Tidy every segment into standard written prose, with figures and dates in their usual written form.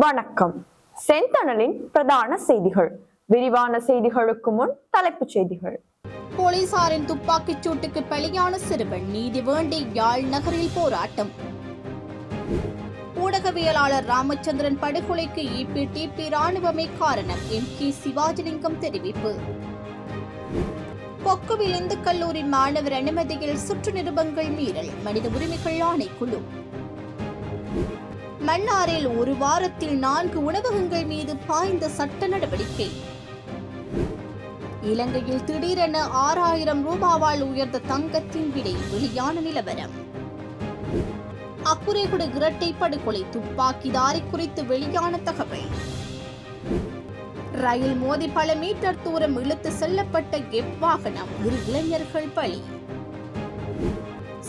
வணக்கம். செந்தணலின் பிரதான செய்திகள். விரிவான செய்திகளுக்கு முன் தலைப்புச் செய்திகள். போலீசாரின் துப்பாக்கிச் சூட்டுக்கு பலியான சிறுவன் நீதி வேண்டி யாழ் நகரில் போராட்டம். ஊடகவியலாளர் ராமச்சந்திரன் படுகொலைக்கு EPTP ராணுவமே காரணம், MK சிவாஜிலிங்கம் தெரிவிப்பு. கொக்குவில் இந்து கல்லூரி மாணவர் அனுமதியில் சுற்று நிருபங்கள் மீறல், மனித உரிமைகள் ஆணைக்குழு. மன்னாரில் ஒரு வாரத்தில் 4 உணவகங்கள் மீது பாய்ந்த சட்ட நடவடிக்கை. இலங்கையில் திடீரென 6000 ரூபாவால் உயர்ந்த தங்கத்தின் விலை, வெளியான நிலவரம். அக்குரேகுட இரட்டை படுகொலை, துப்பாக்கிதாரி குறித்து வெளியான தகவல். ரயில் மோதி பல மீட்டர் தூரம் இழுத்து செல்லப்பட்ட கெப் வாகனம், 2 இளைஞர்கள் பலி.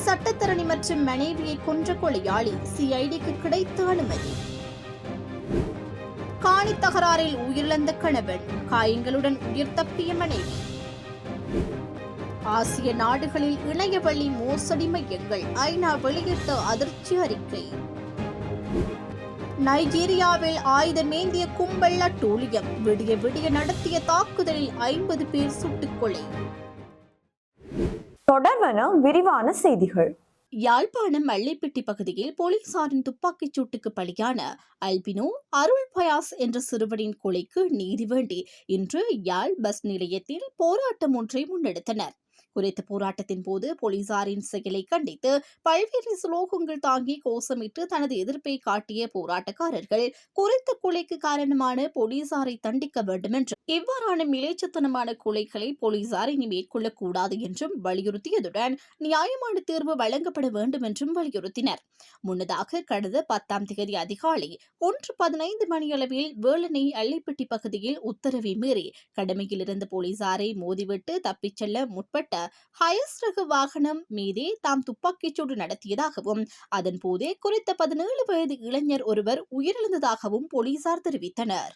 சட்டத்தரணி மற்றும் மனைவியை கொன்ற கொலையாளி, CIDக்கு கிடைத்த அனுமதி. காணி தகராறில் உயிரிழந்த கணவன், காயங்களுடன் உயிர் தப்பிய மனைவி. ஆசிய நாடுகளில் இணையவழி மோசடி மையங்கள், ஐநா வெளியிட்ட அதிர்ச்சி அறிக்கை. நைஜீரியாவில் ஆயுதமேந்திய கும்பல் அட்டூழியம், விடிய விடிய நடத்திய தாக்குதலில் 50 பேர் சுட்டுக் கொலை. தொடர்வன விரிவான செய்திகள். யாழ்ப்பாணம் மல்லைப்பட்டி பகுதியில் போலீசாரின் துப்பாக்கிச் சூட்டுக்கு பலியான அல்பினோ அருள் பயாஸ் என்ற சிறுவனின் கொலைக்கு நீதி வேண்டி இன்று யாழ் பஸ் நிலையத்தில் போராட்டம் ஒன்றை முன்னெடுத்தனர். குறித்த போராட்டத்தின் போது போலீசாரின் செயலை கண்டித்து பல்வேறு ஸ்லோகங்கள் தாங்கி கோஷமிட்டு தனது எதிர்ப்பை காட்டிய போராட்டக்காரர்கள் குறித்த கொலைக்கு காரணமான போலீசாரை தண்டிக்க வேண்டும் என்றும், இவ்வாறான மிலேச்சத்தனமான கொலைகளை போலீசார் இனி மேற்கொள்ளக்கூடாது என்றும் வலியுறுத்தியதுடன் நியாயமான தீர்வு வழங்கப்பட வேண்டும் என்றும் வலியுறுத்தினர். முன்னதாக கடந்த 10ஆம் தேதி அதிகாலை 1:15 மணியளவில் வேளனை அள்ளிப்பட்டி பகுதியில் உத்தரவை மீறி கடமையில் இருந்த போலீசாரை மோதிவிட்டு தப்பிச் செல்ல முற்பட்ட ஹயஸ் ரக வாகனம் மீதே தாம் துப்பாக்கிச்சூடு நடத்தியதாகவும், அதன் போதே குறித்த 17 வயது இளைஞர் ஒருவர் உயிரிழந்ததாகவும் போலீசார் தெரிவித்தனர்.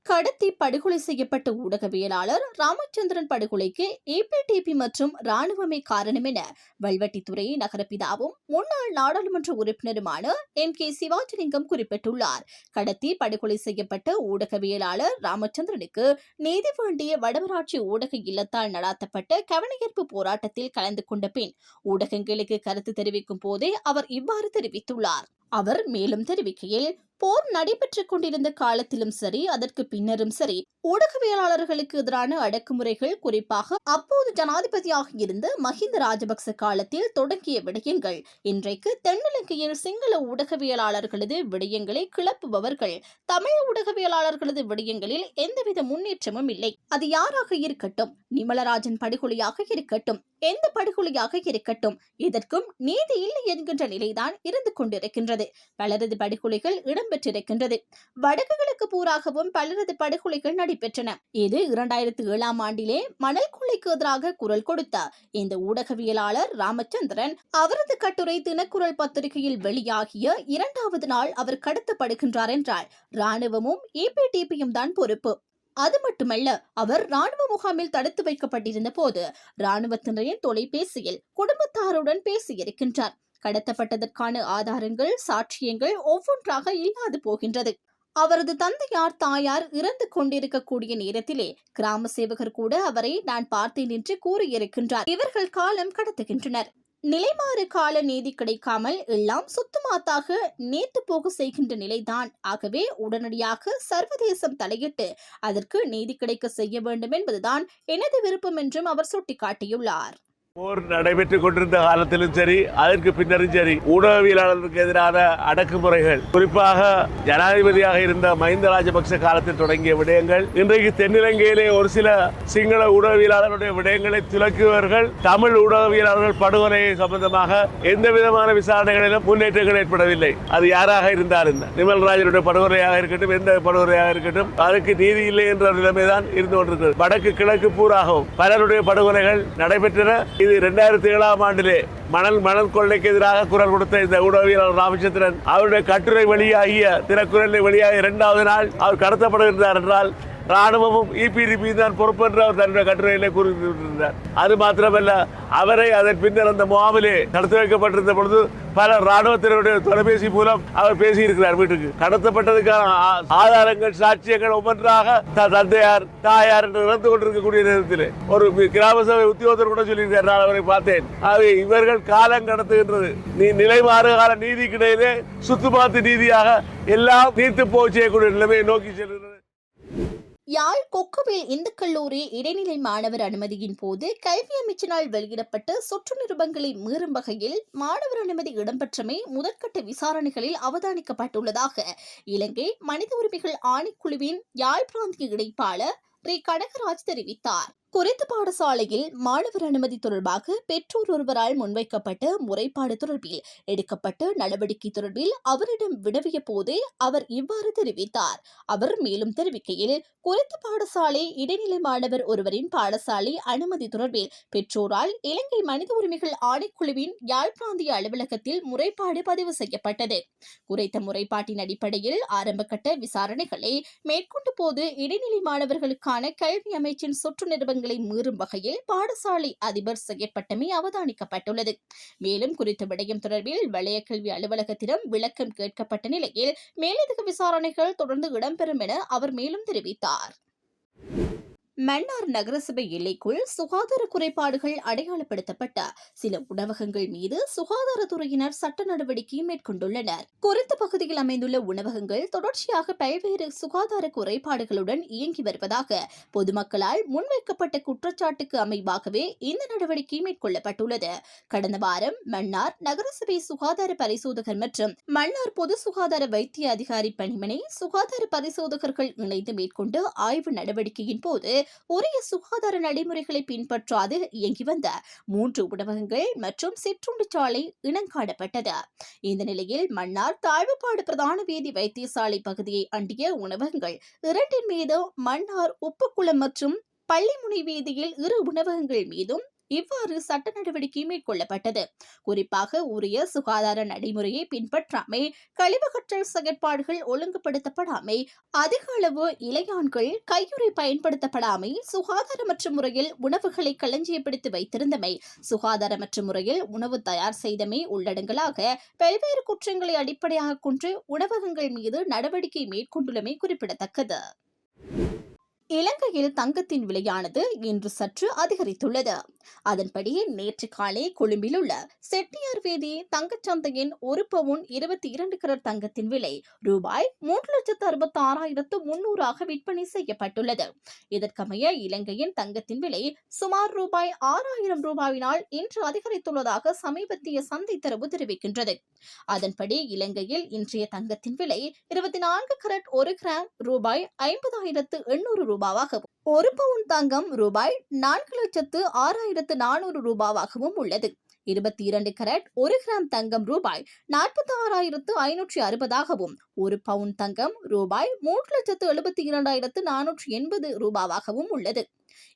கடத்தி படுகொலை செய்யப்பட்ட ஊடகவியலாளர் ராமச்சந்திரன் படுகொலைக்கு EPTP மற்றும் ராணுவமே காரணம் என வல்வெட்டித்துறை நகரப்பிதாவும் முன்னாள் நாடாளுமன்ற உறுப்பினருமான MK சிவாஜிலிங்கம் குறிப்பிட்டுள்ளார். கடத்தி படுகொலை செய்யப்பட்ட ஊடகவியலாளர் ராமச்சந்திரனுக்கு நீதி வேண்டிய வடமராட்சி ஊடக இல்லத்தால் நடாத்தப்பட்ட கவனஈர்ப்பு போராட்டத்தில் கலந்து கொண்ட பின் ஊடகங்களுக்கு கருத்து தெரிவிக்கும் போதே அவர் இவ்வாறு தெரிவித்துள்ளார். அவர் மேலும் தெரிவிக்கையில், போர் நடைபெற்றுக் கொண்டிருந்த காலத்திலும் சரி, அதற்கு பின்னரும் சரி, ஊடகவியலாளர்களுக்கு எதிரான அடக்குமுறைகள், குறிப்பாக அப்போது ஜனாதிபதியாக இருந்த மஹிந்த ராஜபக்ச காலத்தில் தொடங்கிய விடயங்கள் இன்றைக்கு தென்னிலங்கையில் சிங்கள ஊடகவியலாளர்களது விடயங்களை கிளப்புபவர்கள் தமிழ் ஊடகவியலாளர்களது விடயங்களில் எந்தவித முன்னேற்றமும் இல்லை. அது யாராக இருக்கட்டும், நிமலராஜன் படுகொலையாக இருக்கட்டும், எந்த படுகொலையாக இருக்கட்டும், இதற்கும் நீதி இல்லை என்கின்ற நிலைதான் இருந்து கொண்டிருக்கின்றது. பலரது படுகொலைகள் இடம்பெற்றிருக்கின்றது. வடக்கு கிழக்கு பூராகவும் பலரது படுகொலைகள் நடைபெற்றன. இது 2007ஆம் ஆண்டிலே மணல் கொள்ளைக்கு எதிராக குரல் கொடுத்த இந்த ஊடகவியலாளர் ராமச்சந்திரன், அவரது கட்டுரை தினக்குரல் பத்திரிகையில் வெளியாகிய 2வது நாள் அவர் கடத்தப்படுகின்றார் என்றால் ராணுவமும் EPTPயும் தான் பொறுப்பு. அது மட்டுமல்ல, அவர் ராணுவ முகாமில் தடுத்து வைக்கப்பட்டிருந்த போது ராணுவத்தினரின் தொலைபேசியில் குடும்பத்தாருடன் பேசியிருக்கின்றார். கடத்தப்பட்டதற்கான ஆதாரங்கள், சாட்சியங்கள் ஒவ்வொன்றாக இல்லாது போகின்றது. அவரது தந்தையார், தாயார் இறந்து கொண்டிருக்கக்கூடிய நேரத்திலே கிராம சேவகர் கூட அவரை நான் பார்த்தேன் என்று கூறியிருக்கின்றார். இவர்கள் காலம் கடத்துகின்றனர். நிலைமாறு கால நீதி கிடைக்காமல் எல்லாம் சுத்தமாத்தாக நேத்து போக செய்கின்ற நிலைதான். ஆகவே உடனடியாக சர்வதேசம் தலையிட்டு அதற்கு நீதி கிடைக்க செய்ய வேண்டும் என்பதுதான் எனது விருப்பம் என்றும் அவர் சுட்டிக்காட்டியுள்ளார். போர் நடைபெற்றுக் கொண்டிருந்த காலத்திலும் சரி, அதற்கு பின்னரும் சரி, ஊடகவியலாளர்களுக்கு எதிரான அடக்குமுறைகள், குறிப்பாக ஜனாதிபதியாக இருந்த மஹிந்த ராஜபக்ச காலத்தில் தொடங்கிய விடயங்கள், இன்றைக்கு தென்னிலங்கையிலே ஒரு சில சிங்கள ஊடகவியலாளர்களுடைய விடயங்களை துலக்குவர்கள் தமிழ் ஊடகவியலாளர்கள் படுகொலை சம்பந்தமாக எந்த விதமான விசாரணைகளிலும் முன்னேற்றங்கள் ஏற்படவில்லை. அது யாராக இருந்தாலும், நிமல்ராஜனுடைய படுகொலையாக இருக்கட்டும், எந்த படுகொலையாக இருக்கட்டும், அதற்கு நீதி இல்லை என்ற நிலைமைதான் இருந்து கொண்டிருக்கிறது. வடக்கு கிழக்கு பூராகவும் பலருடைய படுகொலைகள் நடைபெற்றன. இது 2007ஆம் ஆண்டிலே மணல் கொள்ளைக்கு எதிராக குரல் கொடுத்த இந்த ஊடகவியலாளர் ராமச்சந்திரன், அவருடைய கட்டுரை வெளியாகிய தினக்குரலில் வெளியாகிய 2வது நாள் அவர் கடத்தப்படுகின்றார் என்றால் ராணுவமும் இபிடிபி தான் பொறுப்பு என்று அவர் தன்னுடைய கட்டுரையிலே கூறியிருந்தார். அது மாத்திரமல்ல, அவரை அதன் பின்னர் அந்த முகாமிலே கடத்தி வைக்கப்பட்டிருந்த பொழுது பல ராணுவத்தினருடைய தொலைபேசி மூலம் அவர் பேசியிருக்கிறார். வீட்டுக்கு கடத்தப்பட்டதுக்கான ஆதாரங்கள், சாட்சியங்கள் ஒவ்வொன்றாக தந்தையார், தாயார் என்று இறந்து கொண்டிருக்கக்கூடிய நேரத்தில் ஒரு கிராம சபை உத்தியோகத்தர் கூட சொல்லியிருக்கார். நான் அவரை பார்த்தேன். ஆகவே இவர்கள் காலம் கடத்துகின்றது. நிலை மாறுகால நீதி கிடையிலே சுத்துமாத்து நீதியாக எல்லாம் நீர்த்து போய் செய்யக்கூடிய நிலைமையை நோக்கி செல்கிறது. யாழ் கொக்குவில் இந்து கல்லூரி இடைநிலை மாணவர் அனுமதியின் போது கல்வி அமைச்சினால் வெளியிடப்பட்ட சொற்று நிருபங்களை மீறும் வகையில் மாணவர் அனுமதி இடம்பெற்றமை முதற்கட்ட விசாரணைகளில் அவதானிக்கப்பட்டுள்ளதாக இலங்கை மனித உரிமைகள் ஆணைக்குழுவின் யாழ் பிராந்திய இணைப்பாளர் ரீ கனகராஜ் தெரிவித்தார். குறித்த பாடசாலையில் மாணவர் அனுமதி தொடர்பாக பெற்றோர் ஒருவரால் முன்வைக்கப்பட்ட முறைப்பாடு தொடர்பில் எடுக்கப்பட்ட நடவடிக்கை தொடர்பில் அவரிடம் வினவிய போதே அவர் இவ்வாறு தெரிவித்தார். அவர் மேலும் தெரிவிக்கையில், குறித்த பாடசாலை இடைநிலை மாணவர் ஒருவரின் பாடசாலை அனுமதி தொடர்பில் பெற்றோரால் இலங்கை மனித உரிமைகள் ஆணைக்குழுவின் யாழ் பிராந்திய அலுவலகத்தில் முறைப்பாடு பதிவு செய்யப்பட்டது. குறித்த முறைப்பாட்டின் அடிப்படையில் ஆரம்பகட்ட விசாரணைகளை மேற்கொண்ட போது இடைநிலை மாணவர்களுக்கான கல்வி அமைச்சின் சொற்று நிருபங்கள் மீறும் வகையில் பாடசாலை அதிபர் செயற்பட்டமை அவதானிக்கப்பட்டுள்ளது. மேலும் குறித்த விடயம் தொடர்பில் வலய கல்வி அலுவலகத்திடம் விளக்கம் கேட்கப்பட்ட நிலையில் மேலதிக விசாரணைகள் தொடர்ந்து இடம்பெறும் என அவர் மேலும் தெரிவித்தார். மன்னார் நகரசபை எல்லைக்குள் சுகாதார குறைபாடுகள் அடையாளப்படுத்தப்பட்ட சில உணவகங்கள் மீது சுகாதாரத்துறையினர் சட்ட நடவடிக்கை மேற்கொண்டுள்ளனர். குறித்த பகுதியில் அமைந்துள்ள உணவகங்கள் தொடர்ச்சியாக பல்வேறு சுகாதார குறைபாடுகளுடன் இயங்கி வருவதாக பொதுமக்களால் முன்வைக்கப்பட்ட குற்றச்சாட்டுக்கு அமைவாகவே இந்த நடவடிக்கை மேற்கொள்ளப்பட்டுள்ளது. கடந்த வாரம் மன்னார் நகரசபை சுகாதார பரிசோதகர் மற்றும் மன்னார் பொது சுகாதார வைத்திய அதிகாரி பணிமனை சுகாதார பரிசோதகர்கள் இணைந்து மேற்கொண்டு ஆய்வு நடவடிக்கையின் போது உரிய சுகாதார நடைமுறைகளை பின்பற்றாது இயங்கி வந்த 3 உணவகங்கள் மற்றும் சிற்றுண்டி சாலை இனங்காணப்பட்டது. இந்த நிலையில் மன்னார் தாழ்வுபாடு பிரதான வீதி வைத்தியசாலை பகுதியை அண்டிய உணவகங்கள் 2 மீது மன்னார் உப்புக்குளம் மற்றும் பள்ளிமுனை வீதியில் 2 உணவகங்கள் மீதும் இவ்வாறு சட்ட நடவடிக்கை மேற்கொள்ளப்பட்டது. குறிப்பாக உரிய சுகாதார நடைமுறையை பின்பற்றாமை, கழிவகற்றல் செயற்பாடுகள் ஒழுங்குபடுத்தப்படாமை, அதிக அளவு இலையான்கள் கையுறை பயன்படுத்தப்படாமை, சுகாதாரமற்ற முறையில் உணவுகளை களஞ்சியப்படுத்தி வைத்திருந்தமை, சுகாதாரமற்ற முறையில் உணவு தயார் செய்தமை உள்ளடங்கலாக பல்வேறு குற்றங்களை அடிப்படையாக கொண்டு உணவகங்கள் மீது நடவடிக்கை மேற்கொண்டுள்ளமை குறிப்பிடத்தக்கது. இலங்கையில் தங்கத்தின் விலையானது இன்று சற்று அதிகரித்துள்ளது. அதன்படி நேற்று காலை கொழும்பில் உள்ள செட்டியார் வீதி தங்கச்சந்தையின் 1 பவுன் 22 கரட் தங்கத்தின் விலை ரூபாய் 3,66,300 விற்பனை செய்யப்பட்டுள்ளது. இதற்கமைய இலங்கையின் தங்கத்தின் விலை சுமார் ரூபாய் 6,000 இன்று அதிகரித்துள்ளதாக சமீபத்திய சந்தை தரவு தெரிவிக்கின்றது. அதன்படி இலங்கையில் இன்றைய தங்கத்தின் விலை 24 கரட் 1 கிராம் ரூபாய் 50,800 ரூபாவாகவும் 1 பவுன் தங்கம் ரூபாய் 4,06,400 ரூபாவாகவும் உள்ளது. 22 கரட் 1 கிராம் தங்கம் ரூபாய் 46,560 1 பவுன் தங்கம் ரூபாய் 3,72,480 ரூபாவாகவும் உள்ளது.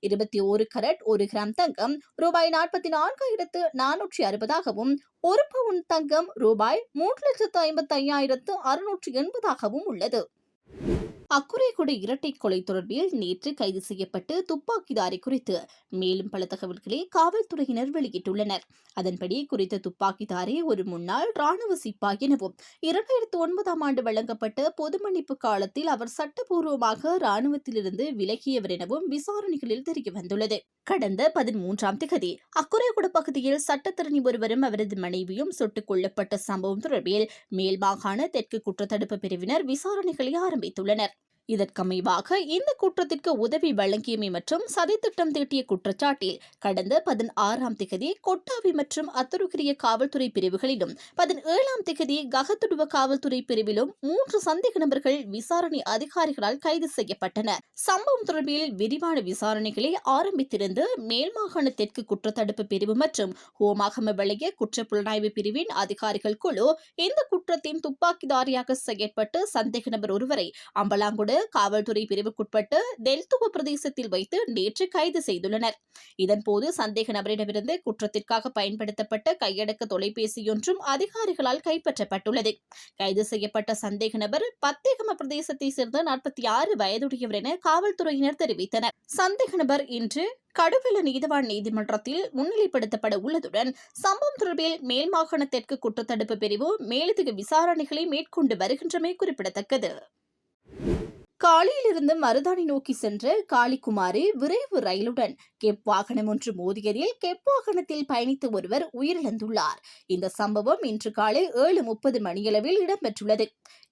21 கரட் 1 கிராம் தங்கம் ரூபாய் 44,460 1 பவுன் தங்கம் ரூபாய் 3,55,680 உள்ளது. அக்குறைக்குடி இரட்டை கொலை தொடர்பில் நேற்று கைது செய்யப்பட்டு துப்பாக்கிதாரி குறித்து மேலும் பல தகவல்களை காவல்துறையினர் வெளியிட்டுள்ளனர். அதன்படி குறித்த துப்பாக்கிதாரி ஒரு முன்னாள் ராணுவ சிப்பாய் எனவும் 2009ஆம் ஆண்டு வழங்கப்பட்ட பொது மன்னிப்பு காலத்தில் அவர் சட்டப்பூர்வமாக ராணுவத்திலிருந்து விலகியவர் எனவும் விசாரணைகளில் தெரிய வந்துள்ளது. கடந்த 13ஆம் தேதி அக்குறைக்குடி பகுதியில் சட்டத்தரணி ஒருவரும் அவரது மனைவியும் சுட்டுக் கொல்லப்பட்ட சம்பவம் தொடர்பில் மேல் மாகாண தெற்கு குற்றத்தடுப்பு பிரிவினர் விசாரணைகளை ஆரம்பித்துள்ளனர். இதற்கமைவாக இந்த குற்றத்திற்கு உதவி வழங்கியமை மற்றும் சதித்திட்டம் தீட்டிய குற்றச்சாட்டில் கடந்த 16ஆம் தேதி கொட்டாவி மற்றும் அத்துருக்கிரிய காவல்துறை பிரிவுகளிலும் 17ஆம் தேதி ககத்துடுவ காவல்துறை பிரிவிலும் 3 சந்தேக நபர்கள் விசாரணை அதிகாரிகளால் கைது செய்யப்பட்டனர். சம்பவம் தொடர்பில் விரிவான விசாரணைகளை ஆரம்பித்திருந்து மேல் மாகாண தெற்கு குற்றத்தடுப்பு பிரிவு மற்றும் ஹோமாகம வலய குற்றப்புலனாய்வு பிரிவின் அதிகாரிகள் குழு இந்த குற்றத்தின் துப்பாக்கிதாரியாக செயற்பட்டு சந்தேக நபர் ஒருவரை அம்பலாங்குட காவல்துறை பிரிவுக்குட்பட்டு தெல்துவ பிரதேசத்தில் வைத்து நேற்று கைது செய்துள்ளனர். இதன்போது சந்தேக நபரிடமிருந்து குற்றத்திற்காக பயன்படுத்தப்பட்ட கையடக்க தொலைபேசியொன்றும் அதிகாரிகளால் கைப்பற்றப்பட்டுள்ளது. கைது செய்யப்பட்ட சந்தேக நபர் பத்தேகம பிரதேசத்தை சேர்ந்த 46 வயதுடையவர் என காவல்துறையினர் தெரிவித்தனர். சந்தேக நபர் இன்று கடுவெல நீதவான் நீதிமன்றத்தில் முன்னிலைப்படுத்தப்பட உள்ளதுடன் சம்பவம் தொடர்பில் மேல் மாகாண தெற்கு குற்றத்தடுப்பு பிரிவு மேலதிக விசாரணைகளை மேற்கொண்டு வருகின்றமை குறிப்பிடத்தக்கது. காலியிலிருந்து மருதாணி நோக்கி சென்ற காளிக்குமாரி விரைவு ரயிலுடன் கெப் வாகனம் ஒன்று மோதியதில் கெப் வாகனத்தில் பயணித்த ஒருவர் உயிரிழந்துள்ளார். இந்த சம்பவம் இன்று காலை 7:30 மணியளவில் இடம்பெற்றுள்ளது.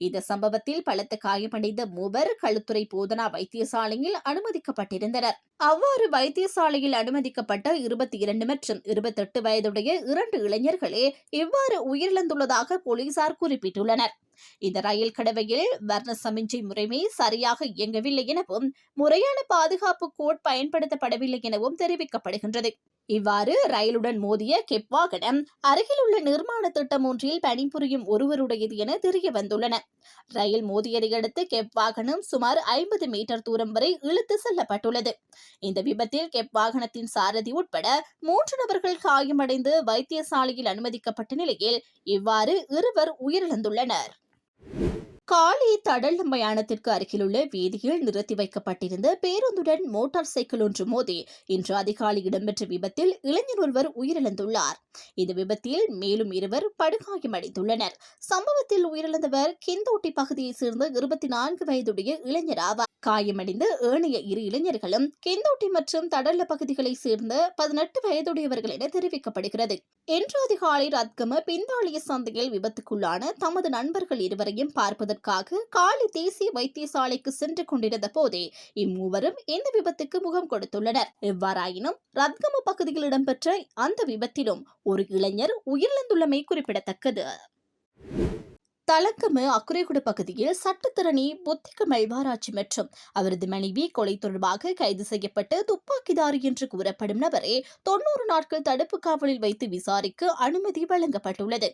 இந்த சம்பவத்தில் பலத்த காயமடைந்த மூவர் களுத்துறை போதனா வைத்தியசாலையில் அனுமதிக்கப்பட்டிருந்தனர். அவ்வாறு வைத்தியசாலையில் அனுமதிக்கப்பட்ட 22 மற்றும் 28 வயதுடைய 2 இளைஞர்களே இவ்வாறு உயிரிழந்துள்ளதாக போலீசார் குறிப்பிட்டுள்ளனர். இந்த ரயில் கடவையில் வர்ண சமிஞ்சை முறைமை சரியாக இயங்கவில்லை எனவும் முறையான பாதுகாப்பு கோட் பயன்படுத்தப்படவில்லை எனவும் தெரிவிக்கப்படுகின்றது. இவ்வாறு ரயிலுடன் மோதிய கெப் வாகனம் அருகில் உள்ள நிர்மாண திட்டம் ஒன்றில் பணிபுரியும் ஒருவருடையது என தெரிய வந்துள்ளன. ரயில் மோதியதை அடுத்து கெப் வாகனம் சுமார் 50 மீட்டர் தூரம் வரை இழுத்து செல்லப்பட்டுள்ளது. இந்த விபத்தில் கெப் வாகனத்தின் சாரதி உட்பட 3 நபர்கள் காயமடைந்து வைத்தியசாலையில் அனுமதிக்கப்பட்ட நிலையில் இவ்வாறு 2 உயிரிழந்துள்ளனர். காலி தடல் மயானத்திற்கு அருகிலுள்ள வீதியில் நிறுத்தி வைக்கப்பட்டிருந்த பேருந்துடன் மோட்டார் சைக்கிள் ஒன்று மோதி இன்று அதிகாலை இடம்பெற்ற விபத்தில் இளைஞர் ஒருவர் உயிரிழந்துள்ளார். இந்த விபத்தில் மேலும் 2 படுகாயமடைந்துள்ளனர். சம்பவத்தில் உயிரிழந்தவர் கிந்தோட்டி பகுதியைச் சேர்ந்த 24 வயதுடைய இளைஞர் ஆவார். காயமடைந்த ஏனைய 2 இளைஞர்களும் கிந்தோட்டி மற்றும் தடல்ல பகுதிகளைச் சேர்ந்த 18 வயதுடையவர்கள் என தெரிவிக்கப்படுகிறது. இன்று அதிகாலை ரத்கம பிந்தாளிய சந்தையில் விபத்துக்குள்ளான தமது நண்பர்கள் 2வரையும் பார்ப்பதற்காக காலி தேசிய வைத்தியசாலைக்கு சென்று கொண்டிருந்த போதே இம்மூவரும் இந்த விபத்துக்கு முகம் கொடுத்துள்ளனர். எவ்வாறாயினும் ரத்கம பகுதியில் இடம்பெற்ற அந்த விபத்திலும் ஒரு இளைஞர் உயிரிழந்துள்ளமை குறிப்பிடத்தக்கது. தலக்கம அக்குரைகுட பகுதியில் சட்டத்திரணி புத்திக மெல்வாராட்சி மற்றும் அவரது மனைவி கொலை தொடர்பாக கைது செய்யப்பட்டு துப்பாக்கிதாரி என்று கூறப்படும் நபரை 90 நாட்கள் தடுப்பு காவலில் வைத்து விசாரிக்க அனுமதி வழங்கப்பட்டுள்ளது.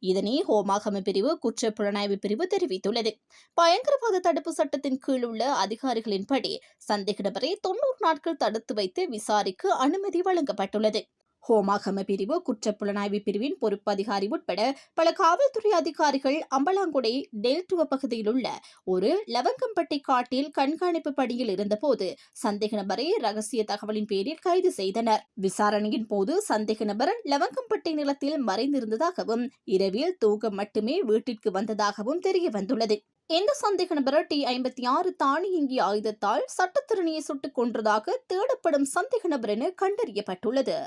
இதனை ஹோமாகம பிரிவு குற்றப்புலனாய்வு பிரிவு தெரிவித்துள்ளது. பயங்கரவாத தடுப்பு சட்டத்தின் கீழ் உள்ள அதிகாரிகளின்படி சந்தேக நபரை 90 நாட்கள் தடுத்து வைத்து விசாரிக்க அனுமதி வழங்கப்பட்டுள்ளது. ஹோமாகம பிரிவு குற்றப்புலனாய்வு பிரிவின் பொறுப்பு அதிகாரி உட்பட பல காவல்துறை அதிகாரிகள் அம்பலாங்குடை டெல்டுவ பகுதியில் உள்ள ஒரு லவங்கம்பட்டி காட்டில் கண்காணிப்பு பணியில் இருந்தபோது சந்தேக நபரை ரகசிய தகவலின் பேரில் கைது செய்தனர். விசாரணையின் போது சந்தேக நபர் லவங்கம்பட்டி நிலத்தில் மறைந்திருந்ததாகவும் இரவில் தூங்க மட்டுமே வீட்டிற்கு வந்ததாகவும் தெரிய வந்துள்ளது. இந்த சந்தேக நபர் T56 தானியங்கி ஆயுதத்தால் சட்டத்திறனியை சுட்டுக் கொன்றதாக தேடப்படும் சந்தேக நபர் என கண்டறியப்பட்டுள்ளது.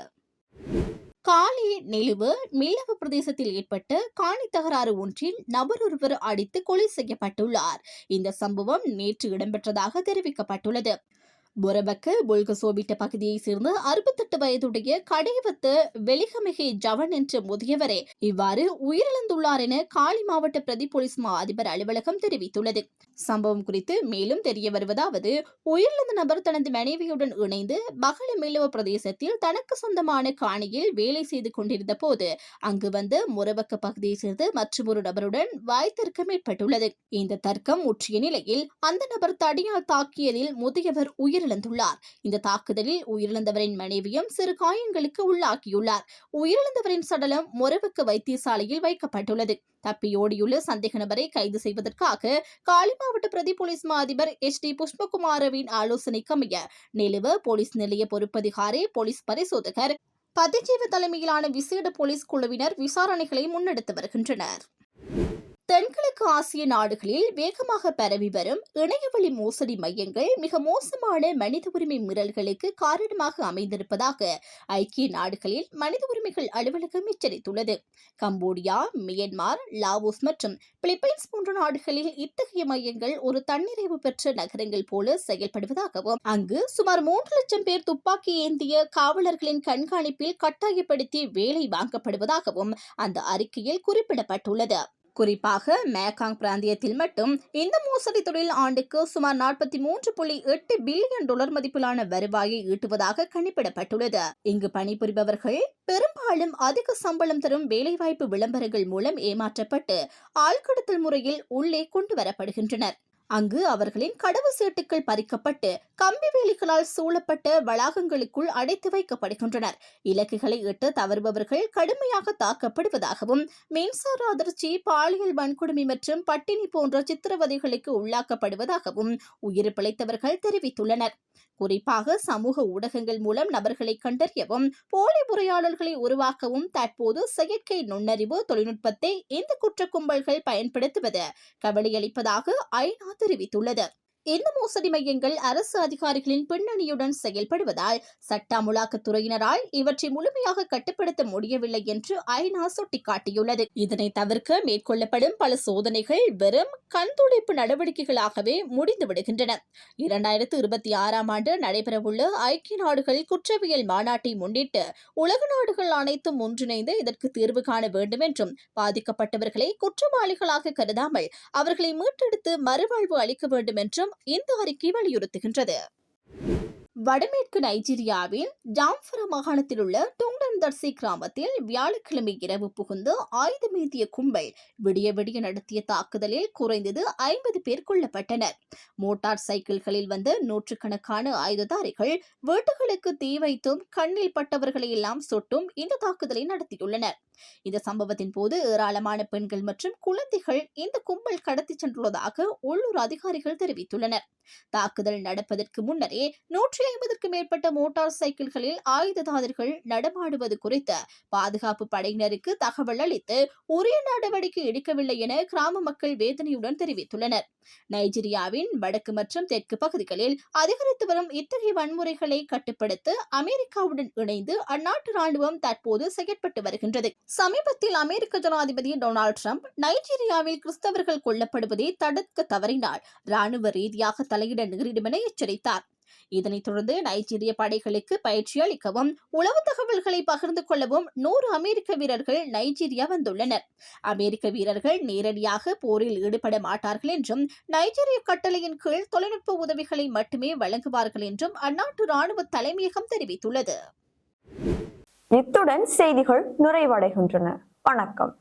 காலி நெலுவு மில்லவ பிரதேசத்தில் ஏற்பட்ட காணி தகராறு ஒன்றில் நபர் ஒருவர் அடித்து கொலை செய்யப்பட்டுள்ளார். இந்த சம்பவம் நேற்று இடம்பெற்றதாக தெரிவிக்கப்பட்டுள்ளது. புரபக்கு புல்கசோபிட்ட பகுதியைச் சேர்ந்த 68 வயதுடைய கடைவத்து வெளிகமிகை ஜவன் என்ற முதியவரே இவ்வாறு உயிரிழந்துள்ளார் என காலி மாவட்ட பிரதி போலீஸ் மா அதிபர் அலுவலகம் தெரிவித்துள்ளது. சம்பவம் குறித்து மேலும் தெரிய வருவதாவது, உயிரிழந்த நபர் தனது மனைவியுடன் இணைந்து பகல மில்லவ பிரதேசத்தில் தனக்கு சொந்தமான காணியில் வேலை செய்து கொண்டிருந்த போது அங்கு வந்து முரபக்க பகுதியைச் சேர்ந்த மற்றொரு நபருடன் வாய்த்தர்க்கம் ஏற்பட்டுள்ளது. இந்த தர்க்கம் முற்றிய நிலையில் அந்த நபர் தடியால் தாக்கியதில் முதியவர் உயிரிழந்துள்ளார். இந்த தாக்குதலில் உயிரிழந்தவரின் மனைவியும் சிறு காயங்களுக்கு உள்ளாகியுள்ளார். உயிரிழந்தவரின் சடலம் முரபக்க வைத்தியசாலையில் வைக்கப்பட்டுள்ளது. தப்பியோடியுள்ள சந்தேக நபரை கைது செய்வதற்காக காலி மாவட்ட பிரதி போலீஸ் மா அதிபர் HD புஷ்பகுமாரவின் ஆலோசனைக்கமைய நெலுவ போலீஸ் நிலைய பொறுப்பதிகாரி போலீஸ் பரிசோதகர் பதிஜீவ தலைமையிலான விசேட போலீஸ் குழுவினர் விசாரணைகளை முன்னெடுத்து வருகின்றனர். தென்கிழக்கு ஆசிய நாடுகளில் வேகமாக பரவி வரும் இணையவழி மோசடி மையங்கள் மிக மோசமான மனித உரிமை மீறல்களுக்கு காரணமாக அமைந்திருப்பதாக ஐக்கிய நாடுகளில் மனித உரிமைகள் அலுவலகம் எச்சரித்துள்ளது. கம்போடியா, மியன்மார், லாவோஸ் மற்றும் பிலிப்பைன்ஸ் போன்ற நாடுகளில் இத்தகைய மையங்கள் ஒரு தன்னிறைவு பெற்ற நகரங்கள் போல செயல்படுவதாகவும் அங்கு சுமார் 3 லட்சம் பேர் துப்பாக்கி ஏந்திய காவலர்களின் கண்காணிப்பில் கட்டாயப்படுத்தி வேலை வாங்கப்படுவதாகவும் அந்த அறிக்கையில் குறிப்பிடப்பட்டுள்ளது. குறிப்பாக மேகாங் பிராந்தியத்தில் மட்டும் இந்த மோசடி தொழில் ஆண்டுக்கு சுமார் $43.8 பில்லியன் மதிப்பிலான வருவாயை ஈட்டுவதாக கணிப்பிடப்பட்டுள்ளது. இங்கு பணிபுரிபவர்கள் பெரும்பாலும் அதிக சம்பளம் தரும் வேலைவாய்ப்பு விளம்பரங்கள் மூலம் ஏமாற்றப்பட்டு ஆள்கடத்தல் முறையில் உள்ளே கொண்டு வரப்படுகின்றனர். அங்கு அவர்களின் கடவு சீட்டுகள் பறிக்கப்பட்டு கம்பி வேலிகளால் சூழப்பட்ட வளாகங்களுக்குள் அடைத்து வைக்கப்படுகின்றனர். இலக்குகளை எட்ட தவறுபவர்கள் கடுமையாக தாக்கப்படுவதாகவும், மின்சார அதிர்ச்சி, பாலியல் வன்கொடுமை மற்றும் பட்டினி போன்ற சித்திரவதைகளுக்கு உள்ளாக்கப்படுவதாகவும் உயிர் பிழைத்தவர்கள் தெரிவித்துள்ளனர். குறிப்பாக சமூக ஊடகங்கள் மூலம் நபர்களை கண்டறியவும் போலி உரையாடல்களை உருவாக்கவும் தற்போது செயற்கை நுண்ணறிவு தொழில்நுட்பத்தை இந்த குற்ற கும்பல்கள் பயன்படுத்துவது கவலையளிப்பதாக ஐநா தெரிவித்துள்ளது. இந்த மோசடி மையங்கள் அரசு அதிகாரிகளின் பின்னணியுடன் செயல்படுவதால் சட்ட அமுலாக்கத்துறையினரால் இவற்றை முழுமையாக கட்டுப்படுத்த முடியவில்லை என்று ஐநா சுட்டிக்காட்டியுள்ளது. இதனை தவிர்க்க மேற்கொள்ளப்படும் பல சோதனைகள் வெறும் கண்துடைப்பு நடவடிக்கைகளாகவே முடிந்துவிடுகின்றன. 2026ஆம் ஆண்டு நடைபெறவுள்ள ஐக்கிய நாடுகள் குற்றவியல் மாநாட்டை முன்னிட்டு உலக நாடுகள் அனைத்தும் ஒன்றிணைந்து இதற்கு தீர்வு காண வேண்டும் என்றும், பாதிக்கப்பட்டவர்களை குற்றவாளிகளாக கருதாமல் அவர்களை மீட்டெடுத்து மறுவாழ்வு அளிக்க வேண்டும் என்றும் இந்த அறிக்கை வலியுறுத்துகின்றது. வடமேற்கு நைஜீரியாவின் ஜாம்ஃபரா மாகாணத்தில் உள்ள டுங்டன்தர்சி கிராமத்தில் வியாழக்கிழமை இரவு புகுந்து ஆயுதமேந்திய கும்பல் விடிய விடிய நடத்திய தாக்குதலில் குறைந்தது 50 பேர் கொல்லப்பட்டனர். மோட்டார் சைக்கிள்களில் வந்த நூற்றுக்கணக்கான ஆயுததாரிகள் வீட்டுகளுக்கு தீ வைத்தும் கண்ணில் பட்டவர்களை எல்லாம் சுட்டும் இந்த தாக்குதலை நடத்தியுள்ளனர். இந்த சம்பவத்தின் போது ஏராளமான பெண்கள் மற்றும் குழந்தைகள் இந்த கும்பல் கடத்தி சென்றுள்ளதாக உள்ளூர் அதிகாரிகள் தெரிவித்துள்ளனர். தாக்குதல் நடப்பதற்கு முன்னரே 150க்கும் மேற்பட்ட மோட்டார் சைக்கிள்களில் ஆயுததாரிகள் நடமாடுவது குறித்து பாதுகாப்பு படையினருக்கு தகவல் அளித்து உரிய நடவடிக்கை எடுக்கவில்லை என கிராம மக்கள் வேதனையுடன் தெரிவித்துள்ளனர். நைஜீரியாவின் வடக்கு மற்றும் தெற்கு பகுதிகளில் அதிகரித்து வரும் இத்தகைய வன்முறைகளை கட்டுப்படுத்த அமெரிக்காவுடன் இணைந்து அந்நாட்டு ராணுவம் தற்போது செயற்பட்டு வருகின்றது. சமீபத்தில் அமெரிக்க ஜனாதிபதி டொனால்ட் ட்ரம்ப் நைஜீரியாவில் கிறிஸ்தவர்கள் கொல்லப்படுவதை தடுக்க தவறினால் ராணுவ ரீதியாக தலையிட நேரிடும் என எச்சரித்தார். இதனைத் தொடர்ந்து நைஜீரிய படைகளுக்கு பயிற்சி அளிக்கவும் உளவு தகவல்களை பகிர்ந்து கொள்ளவும் 100 அமெரிக்க வீரர்கள் நைஜீரியா வந்துள்ளனர். அமெரிக்க வீரர்கள் நேரடியாக போரில் ஈடுபட மாட்டார்கள் என்றும், நைஜீரிய கட்டளையின் கீழ் தொழில்நுட்ப உதவிகளை மட்டுமே வழங்குவார்கள் என்றும் அந்நாட்டு ராணுவ தலைமையகம் தெரிவித்துள்ளது. இத்துடன் செய்திகள் நிறைவடைகின்றன. வணக்கம்.